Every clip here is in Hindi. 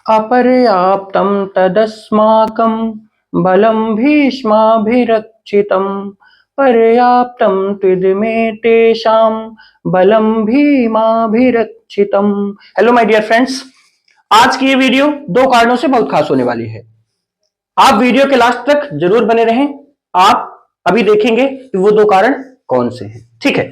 अपर्याप्तं तदस्माकं बलं भीष्माभिरक्षितं पर्याप्तं त्विदमे तेषां बलं भीमाभिरक्षितम्। हेलो माय डियर फ्रेंड्स, आज की ये वीडियो दो कारणों से बहुत खास होने वाली है। आप वीडियो के लास्ट तक जरूर बने रहें। आप अभी देखेंगे कि वो दो कारण कौन से हैं। ठीक है,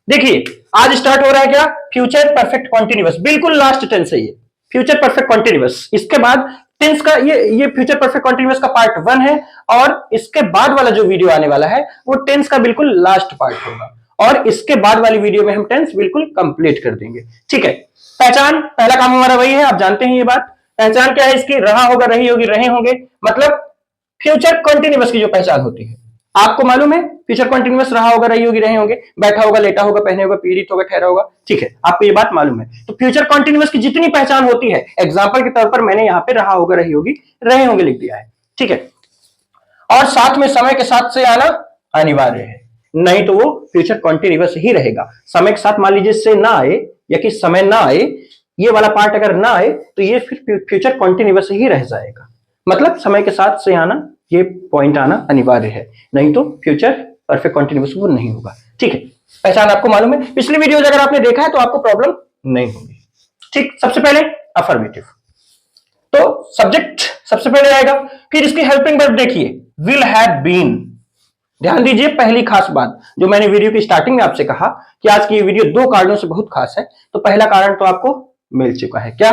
देखिए आज स्टार्ट हो रहा है क्या, फ्यूचर परफेक्ट कॉन्टिन्यूअस, बिल्कुल लास्ट टेंस है ये फ्यूचर परफेक्ट कॉन्टिन्यूअस। इसके बाद टेंस का ये फ्यूचर परफेक्ट कॉन्टिन्यूअस का पार्ट 1 है और इसके बाद वाला जो वीडियो आने वाला है वो टेंस का बिल्कुल लास्ट पार्ट होगा और इसके बाद वाली वीडियो में हम टेंस बिल्कुल कंप्लीट कर देंगे। ठीक है, पहचान पहला काम हमारा वही है, आप जानते हैं ये बात। पहचान क्या है इसकी, रहा होगा, रही होगी, रहे होंगे, मतलब फ्यूचर कॉन्टिन्यूअस की जो पहचान होती है। आपको मालूम है फ्यूचर कॉन्टिन्यूअस रहा होगा, रही होगी, रहे होंगे, बैठा होगा, लेटा होगा, पहने होगा, पीड़ित होगा, ठहरा होगा। ठीक है, आपको ये बात मालूम है। तो फ्यूचर कॉन्टिन्यूअस की जितनी पहचान होती है, एग्जांपल के तौर पर मैंने यहाँ पे रहा होगा, रही होगी, रहे होंगे लिख दिया है। ठीक है, और साथ में समय के साथ से आना अनिवार्य है, नहीं तो वो फ्यूचर कॉन्टिन्यूअस ही रहेगा। समय के साथ मान लीजिए से ना आए या कि समय ना आए, ये वाला पार्ट अगर ना आए तो ये फिर फ्यूचर कॉन्टिन्यूअस ही रह जाएगा। मतलब समय के साथ से आना, ये पॉइंट आना अनिवार्य है, नहीं तो फ्यूचर परफेक्ट कॉन्टिन्यूअस वो नहीं होगा। ठीक है, पहचान आपको मालूम है। पिछली वीडियो अगर आपने देखा है तो आपको प्रॉब्लम नहीं होगी। ठीक, सबसे पहले अफर्मेटिव, तो सब्जेक्ट सबसे पहले आएगा, फिर इसकी हेल्पिंग वर्ब देखिए, विल हैव बीन। ध्यान दीजिए, पहली खास बात जो मैंने वीडियो की स्टार्टिंग में आपसे कहा कि आज की ये वीडियो दो कारणों से बहुत खास है, तो पहला कारण तो आपको मिल चुका है, क्या,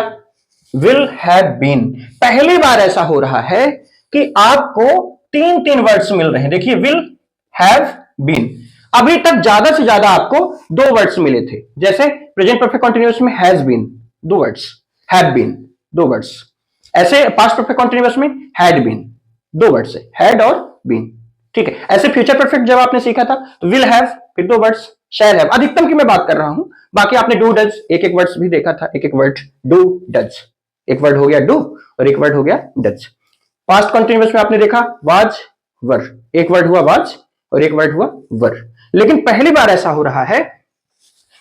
विल हैव बीन। पहली बार ऐसा हो रहा है कि आपको तीन तीन वर्ड्स मिल रहे हैं। देखिए, विल हैव बीन, अभी तक ज्यादा से ज्यादा आपको दो वर्ड्स मिले थे, जैसे प्रेजेंट परफेक्ट कंटीन्यूअस में हैज बीन दो वर्ड्स, हैव बीन दो वर्ड्स, ऐसे पास्ट परफेक्ट कंटीन्यूअस में हैड बीन दो वर्ड्स है, हैड और बीन। ठीक है, ऐसे फ्यूचर परफेक्ट जब आपने सीखा था तो विल हैव फिर दो वर्ड्स, शैल हैव, अधिकतम की मैं बात कर रहा हूं, बाकी आपने डू डज एक एक वर्ड्स भी देखा था, एक एक वर्ड, डू डज, एक वर्ड हो गया डू और एक वर्ड हो गया डज। पास्ट कंटीन्यूअस में आपने देखा वाज वर, एक वर्ड हुआ वाज और एक वर्ड हुआ वर। लेकिन पहली बार ऐसा हो रहा है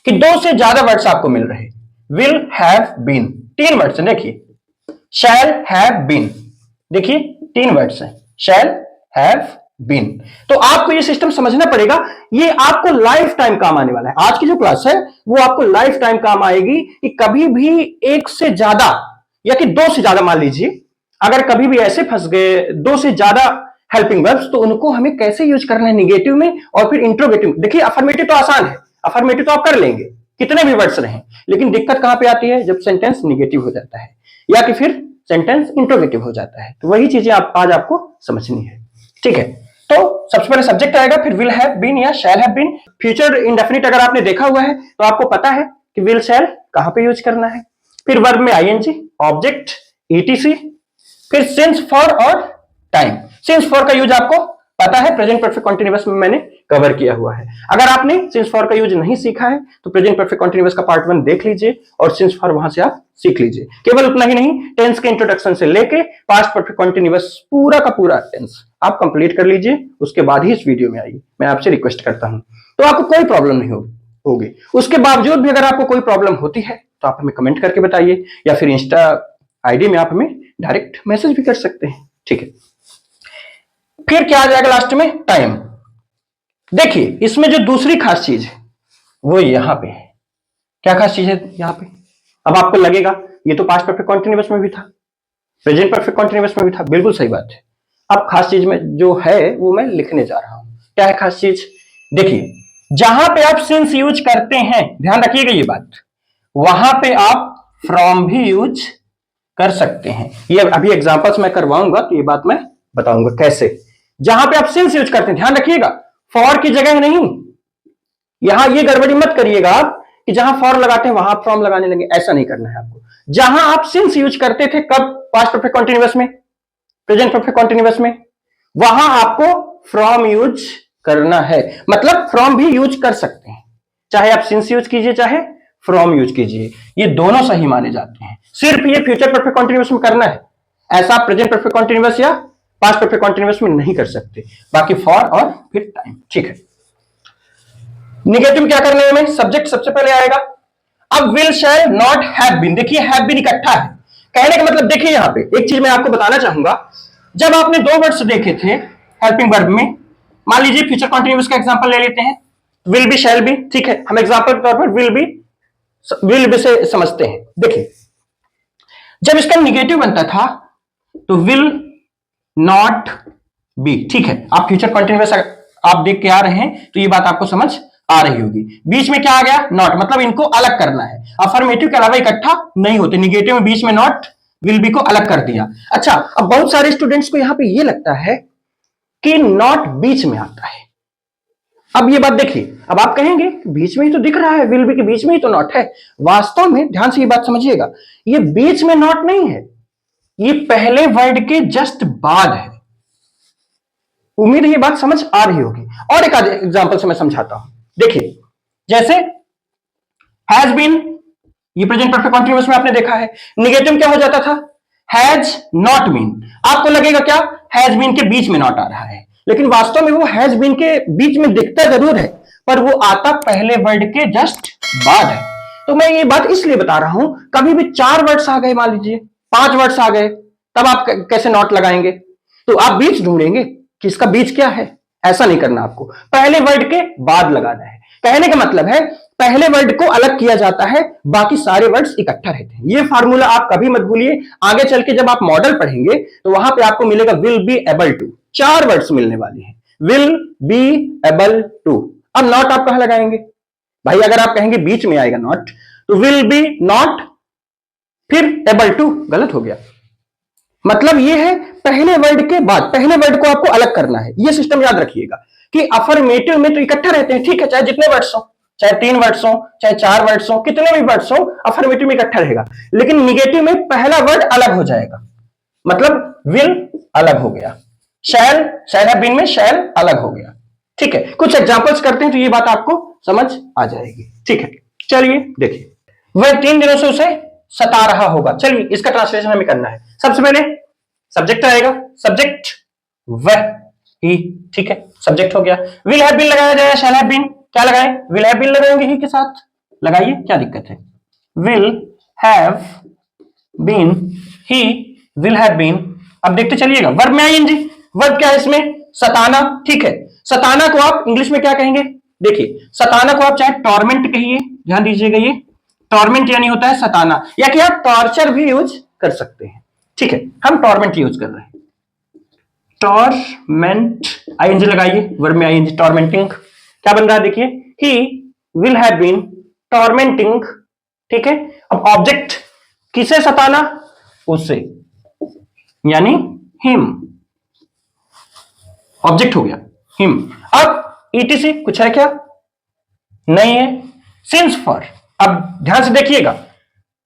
कि दो से ज्यादा वर्ड्स आपको मिल रहे, विल हैव बीन तीन वर्ड्स हैं, देखिए शैल हैव बीन, देखिए तीन वर्ड्स हैं, शैल हैव बीन। तो आपको ये सिस्टम समझना पड़ेगा, ये आपको लाइफ टाइम काम आने वाला है। आज की जो क्लास है वो आपको लाइफ टाइम काम आएगी कि कभी भी एक से ज्यादा या कि दो से ज्यादा, मान लीजिए अगर कभी भी ऐसे फंस गए दो से ज्यादा हेल्पिंग वर्ब्स, तो उनको हमें कैसे यूज करना है निगेटिव में और फिर इंट्रोगेटिव में। देखिए अफर्मेटिव तो आसान है, अफर्मेटिव तो आप कर लेंगे कितने भी वर्ड्स रहें, लेकिन दिक्कत कहां पे आती है, जब सेंटेंस निगेटिव हो जाता है या कि फिर सेंटेंस इंट्रोगेटिव हो जाता है। तो वही चीजें आज आपको समझनी है। ठीक है, तो सबसे पहले सब्जेक्ट आएगा, फिर विल हैव बीन या shall have been. Future indefinite अगर आपने देखा हुआ है तो आपको पता है कि विल शैल कहां पे यूज करना है। फिर वर्ब में आईएनजी, ऑब्जेक्ट, ईटीसी, फिर सिंस फॉर और टाइम। सिंस फॉर का यूज आपको पता है, प्रेजेंट परफेक्ट कंटीन्यूअस में मैंने कवर किया हुआ है। अगर आपने सिंस फॉर का यूज नहीं सीखा है तो प्रेजेंट परफेक्ट कंटीन्यूअस का पार्ट 1 देख लीजिए और सिंस फॉर वहां से आप सीख लीजिए। केवल उतना ही नहीं, टेंस के इंट्रोडक्शन से लेके पास्ट परफेक्ट कंटीन्यूअस पूरा का पूरा टेंस आप कंप्लीट कर लीजिए, उसके बाद ही इस वीडियो में आइए, मैं आपसे रिक्वेस्ट करता हूं, तो आपको कोई प्रॉब्लम नहीं होगी। उसके बावजूद भी अगर आपको कोई प्रॉब्लम होती है तो आप हमें कमेंट करके बताइए या फिर इंस्टा आईडी में आप हमें डायरेक्ट मैसेज भी कर सकते हैं। ठीक है, फिर क्या आ जाएगा लास्ट में, टाइम। देखिए इसमें जो दूसरी खास चीज है वो यहां पे है। क्या खास चीज है यहां पे, अब आपको लगेगा ये तो पास्ट परफेक्ट कंटीन्यूअस में भी था, प्रेजेंट परफेक्ट कंटीन्यूअस में भी था, बिल्कुल सही बात है। अब खास चीज में जो है वो मैं लिखने जा रहा हूं। क्या है खास चीज, देखिए जहां पे आप सिंस यूज करते हैं, ध्यान रखिएगा ये बात, वहां पे आप फ्रॉम भी यूज कर सकते हैं। ये अभी एग्जांपल्स मैं करवाऊंगा तो ये बात मैं बताऊंगा कैसे। जहां पे आप सिंस यूज करते हैं, ध्यान रखिएगा फॉर की जगह नहीं, यहां ये गड़बड़ी मत करिएगा आप कि जहां फॉर लगाते हैं वहां फ्रॉम लगाने लगे, ऐसा नहीं करना है आपको। जहां आप सिंस यूज करते थे, कब, पास्ट परफेक्ट कंटीन्यूअस में, प्रेजेंट परफेक्ट कंटीन्यूअस में, वहां आपको फ्रॉम यूज करना है। मतलब फ्रॉम भी यूज कर सकते हैं, चाहे आप सिंस यूज कीजिए चाहे फ्रॉम यूज कीजिए, ये दोनों सही माने जाते हैं। सिर्फ ये फ्यूचर परफेक्ट कंटीन्यूअस में करना है, ऐसा आप प्रेजेंट परफेक्ट कंटीन्यूअस या पास्ट परफेक्ट कंटीन्यूअस में नहीं कर सकते, बाकी फॉर और फिर टाइम। ठीक है, निगेटिव क्या करने में, सब्जेक्ट सबसे पहले आएगा। अब will shall not have been, देखिए हैव बीन इकट्ठा है, कहने का मतलब देखिए, यहां पे एक चीज मैं आपको बताना चाहूंगा। जब आपने दो वर्ड्स देखे थे हेल्पिंग वर्ब में, मान लीजिए फ्यूचर कंटिन्यूअस का एग्जांपल ले लेते हैं, विल बी, शैल बी, ठीक है, हम एग्जांपल के तौर पर विल बी से समझते हैं। देखिए, जब इसका निगेटिव बनता था तो विल नॉट बी, ठीक है, आप फ्यूचर कंटिन्यूअस आप देख के आ रहे हैं तो ये बात आपको समझ आ रही होगी। बीच में क्या आ गया? नॉट, मतलब इनको अलग करना है। अफर्मेटिव के अलावा इकट्ठा नहीं होते, निगेटिव में बीच में नॉट विल बी को अलग कर दिया। अच्छा, अब बहुत सारे स्टूडेंट्स को यहां पे ये लगता है कि नॉट बीच में आता है। अब ये बात देखिए, अब आप कहेंगे बीच में ही तो दिख रहा है, विल बी के बीच में ही तो नॉट है। वास्तव में ध्यान से ये बात समझिएगा, ये बीच में नॉट नहीं है, ये पहले वर्ड के जस्ट बाद है। उम्मीद है ये बात समझ आ रही होगी। और एक एग्जांपल से मैं समझाता हूं। देखिए, जैसे हैज बीन, ये प्रेजेंट परफेक्ट कंटीन्यूअस में आपने देखा है, निगेटिव क्या हो जाता था? Has not been. आपको लगेगा क्या हैज बीन के बीच में नॉट आ रहा है, लेकिन वास्तव में वो हैज बीन के बीच में दिखता जरूर है, पर वो आता पहले वर्ड के जस्ट बाद है। तो मैं ये बात इसलिए बता रहा हूं, कभी भी 4 वर्ड्स आ गए, मान लीजिए 5 वर्ड्स आ गए, तब आप कैसे नॉट लगाएंगे? तो आप बीच ढूंढेंगे कि इसका बीच क्या है। ऐसा नहीं करना, आपको पहले वर्ड के बाद लगाना है। कहने का मतलब है पहले वर्ड को अलग किया जाता है, बाकी सारे वर्ड्स इकट्ठा रहते हैं। ये फार्मूला आप कभी मत भूलिए। आगे चल के जब आप मॉडल पढ़ेंगे तो वहां पे आपको मिलेगा will be able to, 4 words मिलने वाले हैं, विल बी एबल टू। अब नॉट आप कहां लगाएंगे भाई? अगर आप कहेंगे बीच में आएगा नॉट, तो विल बी नॉट फिर एबल टू, गलत हो गया। मतलब ये है पहले वर्ड के बाद पहले वर्ड को आपको अलग करना है। ये सिस्टम याद रखिएगा कि अफर्मेटिव में तो इकट्ठा रहते हैं, ठीक है, चाहे जितने वर्ड्स हो, चाहे 3 वर्ड्स हो, चाहे 4 वर्ड्स हो, कितने भी वर्ड्स हो, अफर्मेटिव में इकट्ठा रहेगा। लेकिन निगेटिव में पहला वर्ड अलग हो जाएगा, मतलब विल अलग हो गया, शैल, शैल हैव बीन में शैल अलग हो गया। ठीक है, कुछ एग्जांपल्स करते हैं तो ये बात आपको समझ आ जाएगी। ठीक है, चलिए देखिए, वह 3 दिनों से उसे सता रहा होगा। चलिए इसका ट्रांसलेशन हमें करना है। सबसे पहले सब्जेक्ट आएगा, सब्जेक्ट वह ही, ठीक है, सब्जेक्ट हो गया। विल हैव बीन लगाया जाएगा, शैल हैव बीन, क्या लगाएं? विल हैव बीन लगाएंगे ही के साथ, लगाइए, क्या दिक्कत है? Will have been, he will have been. अब देखते चलिएगा, वर्ब में आईएनजी, वर्ब क्या है इसमें? सताना, ठीक है। सताना को आप इंग्लिश में क्या कहेंगे? देखिए, सताना को आप चाहे टॉर्मेंट कहिए, ध्यान दीजिएगा, ये टॉर्मेंट यानी होता है सताना, या कि आप टॉर्चर भी यूज कर सकते हैं। ठीक है, हम टॉर्मेंट यूज कर रहे हैं, टॉर्मेंट, आईएनजी लगाइए, वर्ब में आईएनजी, टॉर्मेंटिंग। क्या बन रहा है देखिए, he will have been tormenting, ठीक है। अब ऑब्जेक्ट, किसे सताना? उससे, यानी हिम, ऑब्जेक्ट हो गया हिम। अब ईटीसी कुछ है क्या? नहीं है। सिंस फॉर, अब ध्यान से देखिएगा,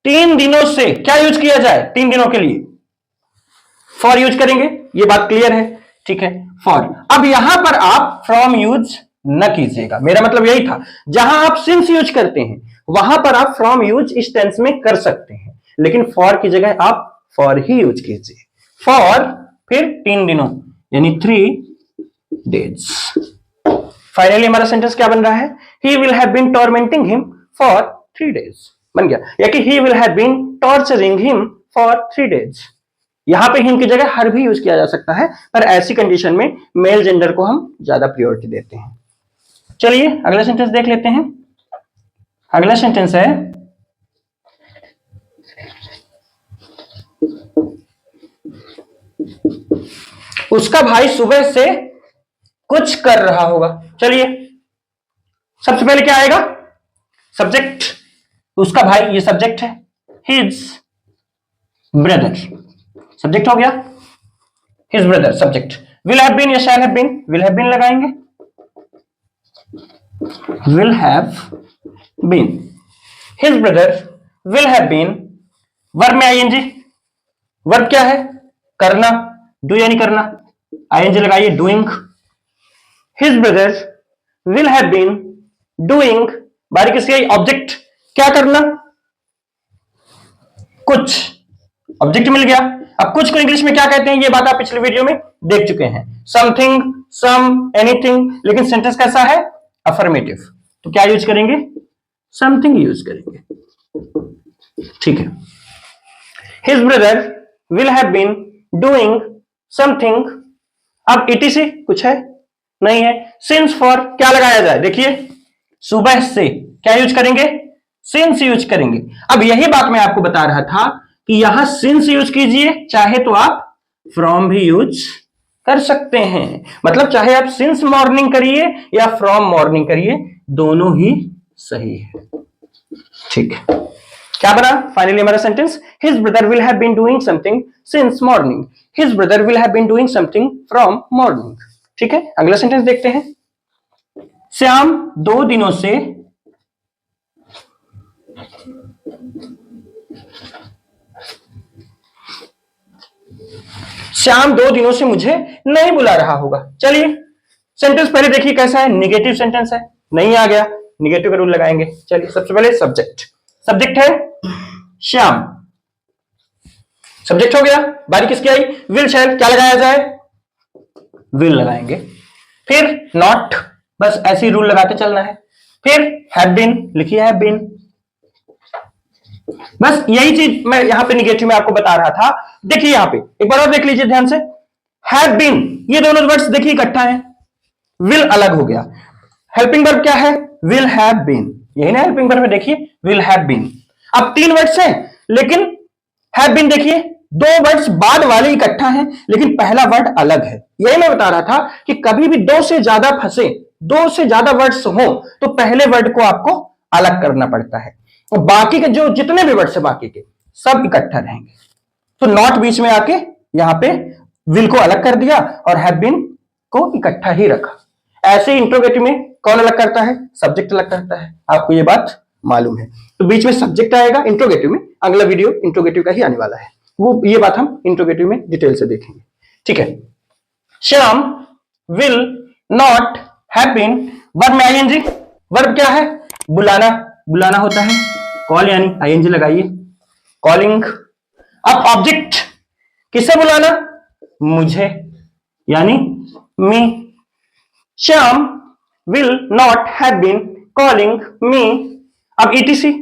3 दिनों से क्या यूज किया जाए? 3 दिनों के लिए फॉर यूज करेंगे, ये बात क्लियर है, ठीक है, फॉर। अब यहां पर आप फ्रॉम यूज न कीजिएगा, मेरा मतलब यही था, जहां आप सिंस यूज करते हैं वहां पर आप फ्रॉम यूज इस टेंस में कर सकते हैं, लेकिन फॉर की जगह आप फॉर ही यूज कीजिए। फॉर, फिर 3 दिनों, यानी 3 डेज। फाइनली हमारा सेंटेंस क्या बन रहा है? He will have been tormenting him for 3 days, बन गया। या कि he will have been torturing him for 3 days. यहां पे हिम की जगह हर भी यूज किया जा सकता है, पर ऐसी कंडीशन में मेल जेंडर को हम ज्यादा प्रायोरिटी देते हैं। चलिए अगला सेंटेंस देख लेते हैं। अगला सेंटेंस है, उसका भाई सुबह से कुछ कर रहा होगा। चलिए सबसे पहले क्या आएगा? सब्जेक्ट, उसका भाई, ये सब्जेक्ट है, हिज ब्रदर, सब्जेक्ट हो गया, his brother, subject. Will have been या shall have been? Will have been लगाएंगे, will have been, his brother will have been. Verb में आईएनजी, वर्ब क्या है? करना, डू यानी करना, आईएनजी लगाइए, doing. His brother will have been doing, बारी किसकी आई? ऑब्जेक्ट, क्या करना? कुछ, ऑब्जेक्ट मिल गया। अब कुछ को इंग्लिश में क्या कहते हैं, ये बात आप पिछले वीडियो में देख चुके हैं, समथिंग, सम, एनीथिंग। लेकिन सेंटेंस कैसा है? अफर्मेटिव, तो क्या यूज करेंगे? समथिंग यूज करेंगे, ठीक है। His brother will have been doing something. अब इटीसी कुछ है नहीं है। सिंस फॉर क्या लगाया जाए, देखिए सुबह से क्या यूज करेंगे, सिंस यूज करेंगे। अब यही बात मैं आपको बता रहा था कि यहां सिंस यूज कीजिए, चाहे तो आप फ्रॉम भी यूज कर सकते हैं। मतलब चाहे आप सिंस मॉर्निंग करिए या फ्रॉम मॉर्निंग करिए, दोनों ही सही है। ठीक है, क्या बना फाइनली हमारा sentence, his brother will have been doing something since morning, his brother will have been doing something from morning. ठीक है, अगला सेंटेंस देखते हैं। श्याम 2 दिनों से श्याम 2 दिनों से मुझे नहीं बुला रहा होगा। चलिए सेंटेंस पहले देखिए कैसा है, निगेटिव सेंटेंस है, नहीं आ गया, निगेटिव का रूल लगाएंगे। चलिए सबसे पहले सब्जेक्ट, सब्जेक्ट है श्याम, सब्जेक्ट हो गया। बारी किसकी आई, विल शैल, क्या लगाया जाए, विल लगाएंगे। फिर नॉट, बस ऐसे ही रूल लगाते चलना है। फिर हैव बीन, लिखिए हैव बीन, बस यही चीज मैं यहां पे निगेटिव में आपको बता रहा था। देखिए यहां पे एक बार और देख लीजिए ध्यान से, हैव बीन, ये दोनों वर्ड्स देखिए इकट्ठा है, विल अलग हो गया। हेल्पिंग वर्ब क्या है, विल हैव बीन, यही ना हेल्पिंग वर्ब है, देखिए विल हैव बीन। अब 3 वर्ड्स हैं, लेकिन हैव बीन देखिए 2 वर्ड्स बाद वाले इकट्ठा हैं, लेकिन पहला वर्ड अलग है। यही मैं बता रहा था कि कभी भी 2 से ज्यादा फंसे, 2 से ज्यादा वर्ड्स हो तो पहले वर्ड को आपको अलग करना पड़ता है, और बाकी के जो जितने भी वर्ड्स है बाकी के सब इकट्ठा रहेंगे। तो नॉट बीच में आके यहां पे विल को अलग कर दिया और हैव बीन को इकट्ठा ही रखा। ऐसे इंट्रोगेटिव में कौन अलग करता है, सब्जेक्ट अलग करता है, आपको ये बात मालूम है। तो बीच में सब्जेक्ट आएगा इंट्रोगेटिव में, अगला वीडियो इंट्रोगेटिव का ही आने वाला है, वो ये बात हम इंट्रोगेटिव में डिटेल से देखेंगे। ठीक है, Shyam will not have been, verb में आईएनजी, वर्ब क्या है, बुलाना, बुलाना होता है, कॉल यानी आईएनजी लगाइए, कॉलिंग। अब ऑब्जेक्ट, किसे बुलाना, मुझे, यानी me. Shyam will not have been calling me. अब ईटीसी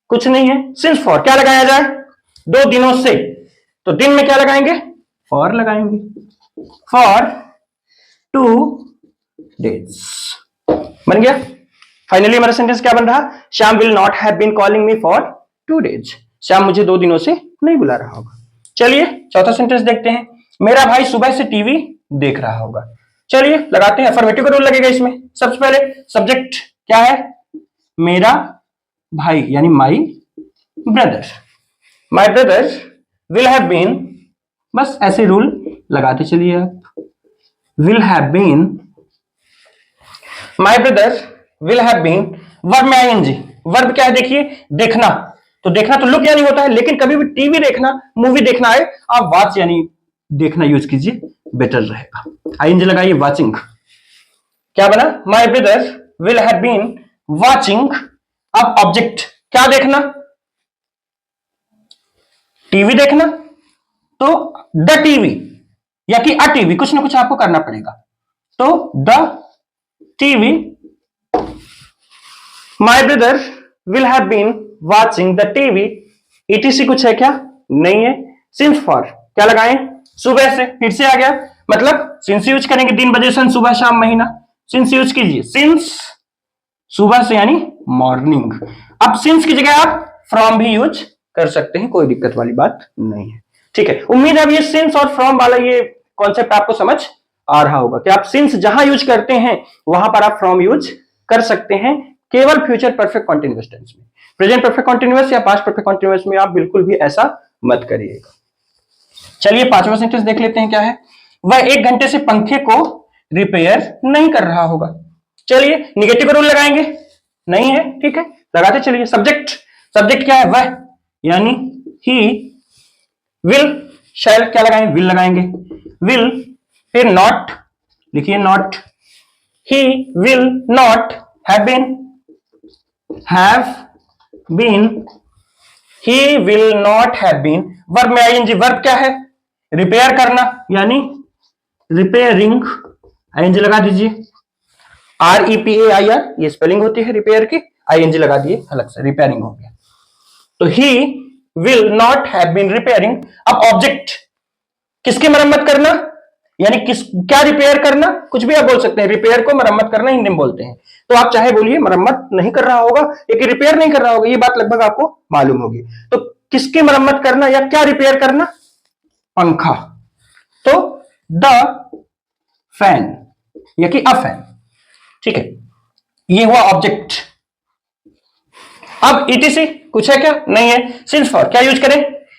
कुछ नहीं है, सिंस फॉर क्या लगाया जाए, 2 दिनों से, तो दिन में क्या लगाएंगे, फॉर लगाएंगे, फॉर 2 days, बन गया। फाइनली हमारा सेंटेंस क्या बन रहा, Shyam will not have been calling me for 2 days, Shyam मुझे 2 दिनों से नहीं बुला रहा होगा। चलिए चौथा सेंटेंस देखते हैं, मेरा भाई सुबह से टीवी देख रहा होगा। चलिए लगाते हैं, अफर्मेटिव का रूल लगेगा इसमें। सबसे पहले सब्जेक्ट क्या है, मेरा भाई यानी my brother, my brother will have been, बस ऐसे रूल लगाते चलिए आप, will have been, my brother will have been, verb में आईएनजी, वर्ब क्या है देखिए, देखना, तो देखना तो लुक यानी होता है, लेकिन कभी भी टीवी देखना, मूवी देखना है, आप वॉच यानी देखना यूज कीजिए, बेटर रहेगा। आईएनजी लगाइए, वाचिंग, क्या बना, my brother will have been watching. अब ऑब्जेक्ट क्या देखना, टीवी देखना, तो द टीवी या कि अ टीवी, कुछ ना कुछ आपको करना पड़ेगा, तो the TV, my brother will have been watching the TV. ETC कुछ है क्या, नहीं है। सिंस फॉर क्या लगाएं, सुबह से, फिर से आ गया, मतलब सिंस यूज करेंगे, दिन बजे सन सुबह शाम महीना, सिंस यूज कीजिए, सिंस सुबह से यानी मॉर्निंग। अब सिंस की जगह आप फ्रॉम भी यूज कर सकते हैं, कोई दिक्कत वाली बात नहीं है। ठीक है, उम्मीद है अब ये सिंस और फ्रॉम वाला ये कॉन्सेप्ट आपको समझ आ रहा होगा कि आप सिंस जहां यूज करते हैं वहां पर आप फ्रॉम यूज कर सकते हैं, केवल फ्यूचर परफेक्ट कॉन्टिन्यूअस टेंस में। प्रेजेंट परफेक्ट कॉन्टिन्यूअस या पास्ट परफेक्ट कॉन्टिन्यूअस में आप बिल्कुल भी ऐसा मत करिएगा। चलिए 5वां सेंटेंस देख लेते हैं क्या है, वह 1 घंटे से पंखे को रिपेयर नहीं कर रहा होगा। चलिए निगेटिव का रूल लगाएंगे, नहीं है, ठीक है, लगाते चलिए। सब्जेक्ट, सब्जेक्ट क्या है, वह यानी ही, विल शैल क्या लगाएंगे, विल लगाएंगे, विल, फिर नॉट, लिखिए not, he will not have been, he will not have been, verb में आईएनजी, वर्ब क्या है, रिपेयर करना यानी रिपेयरिंग, आईएनजी लगा दीजिए, REPAIR ये स्पेलिंग होती है रिपेयर की, आईएनजी लगा दिए अलग से, रिपेयरिंग हो गया। तो he will not have been repairing. अब ऑब्जेक्ट, किसकी मरम्मत करना, यानी क्या रिपेयर करना, कुछ भी आप बोल सकते हैं। रिपेयर को मरम्मत करना हिंदी में बोलते हैं। तो आप चाहे बोलिए मरम्मत नहीं कर रहा होगा या कि रिपेयर नहीं कर रहा होगा, ये बात लगभग आपको मालूम होगी। तो किसकी मरम्मत करना या क्या रिपेयर करना, पंखा। तो द फैन या कि अ फैन, ठीक है, ये हुआ ऑब्जेक्ट। अब ईटीसी कुछ है क्या, नहीं है। सिंस फॉर क्या यूज करें,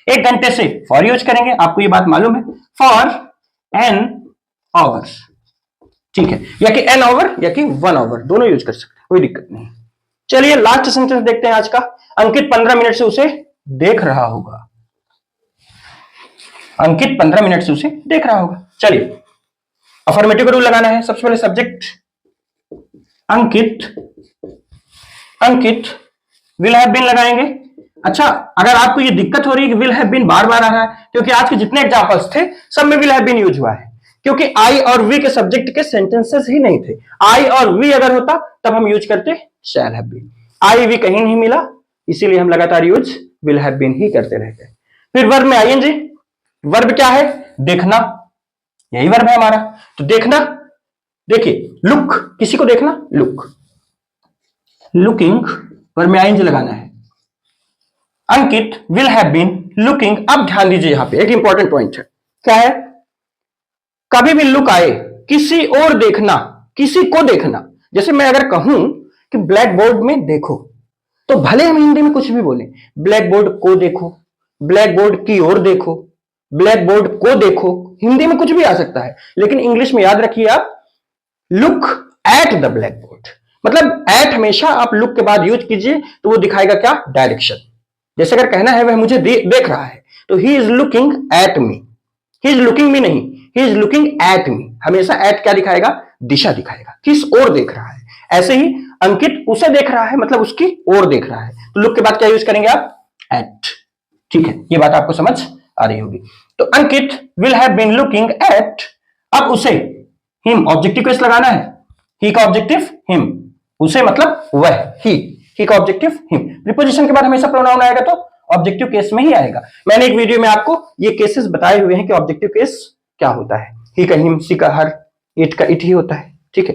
1 घंटे से फॉर यूज करेंगे, आपको ये बात मालूम है। फॉर एन आवर्स, ठीक है, या कि एन आवर या कि 1 आवर, दोनों यूज कर सकते हैं, कोई दिक्कत नहीं। चलिए लास्ट सेंटेंस देखते हैं आज का। अंकित 15 मिनट से उसे देख रहा होगा। अंकित 15 मिनट से उसे देख रहा होगा। चलिए अफर्मेटिव रूल लगाना है। सबसे पहले subject Ankit, Ankit will have been लगाएंगे। अच्छा, अगर आपको ये दिक्कत हो रही है कि विल हैव बीन बार बार आ रहा है, क्योंकि आज के जितने एग्जांपल्स थे सब में विल हैव बीन यूज हुआ है, क्योंकि आई और वी के सब्जेक्ट के सेंटेंसेस ही नहीं थे। आई और वी अगर होता तब हम यूज करते shall have been. I we कहीं नहीं मिला, इसीलिए हम लगातार यूज विल हैव बीन ही करते रहते हैं। फिर वर्ब में आईएनजी। वर्ब क्या है, देखना, यही वर्ब है हमारा। तो देखना, देखिए लुक, किसी को देखना, लुक, लुकिंग, वर्ब में आईएनजी लगाना है। अंकित विल हैव बीन लुकिंग। अब ध्यान दीजिए, यहां पे एक इंपॉर्टेंट पॉइंट है, क्या है, कभी भी लुक आए, किसी और देखना, किसी को देखना। जैसे मैं अगर कहूं कि ब्लैक बोर्ड में देखो, तो भले हम हिंदी में कुछ भी बोले, ब्लैक बोर्ड को देखो, ब्लैक बोर्ड की ओर देखो, ब्लैक बोर्ड को देखो, हिंदी में कुछ भी आ सकता है, लेकिन इंग्लिश में याद रखिए आप look at the black board, मतलब एट हमेशा आप लुक के बाद यूज कीजिए, तो वो दिखाएगा क्या, डायरेक्शन। जैसे अगर कहना है वह मुझे देख रहा है, तो he is looking at me, he is looking me नहीं, he is looking at me, हमेशा एट क्या दिखाएगा, दिशा दिखाएगा, किस ओर देख रहा है। ऐसे ही अंकित उसे देख रहा है, मतलब उसकी ओर देख रहा है, तो लुक के बाद क्या यूज करेंगे आप, एट, ठीक है, ये बात आपको समझ आ रही होगी। तो Ankit will have been looking at, अब उसे, हिम, ऑब्जेक्टिव केस लगाना है, ही का ऑब्जेक्टिव हिम, उसे मतलब वह, ही का ऑब्जेक्टिव हिम। प्रीपोजिशन के बाद हमेशा प्रोनाउन आएगा तो ऑब्जेक्टिव केस में ही आएगा। मैंने एक वीडियो में आपको ये केसेस बताए हुए हैं कि ऑब्जेक्टिव केस क्या होता है, ही का हिम, सी का हर, इट का इट ही होता है, ठीक है।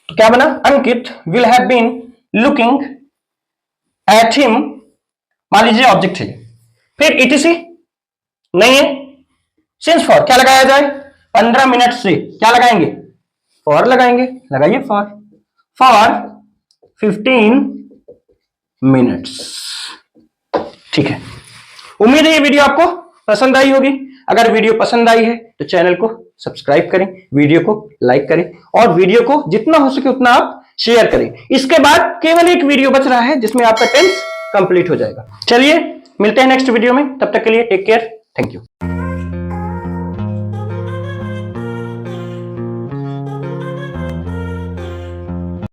तो क्या बना, Ankit will have been looking at him, मान लीजिए ऑब्जेक्ट है। फिर इटीसी नहीं है, सिंस फॉर क्या लगाया जाए, 15 मिनट से क्या लगाएंगे, फॉर लगाएंगे, लगाइए फॉर, फॉर 15 मिनट्स, ठीक है। उम्मीद है ये वीडियो आपको पसंद आई होगी। अगर वीडियो पसंद आई है तो चैनल को सब्सक्राइब करें, वीडियो को लाइक करें और वीडियो को जितना हो सके उतना आप शेयर करें। इसके बाद केवल एक वीडियो बच रहा है जिसमें आपका टेंस कंप्लीट हो जाएगा। चलिए मिलते हैं नेक्स्ट वीडियो में, तब तक के लिए टेक केयर, थैंक यू।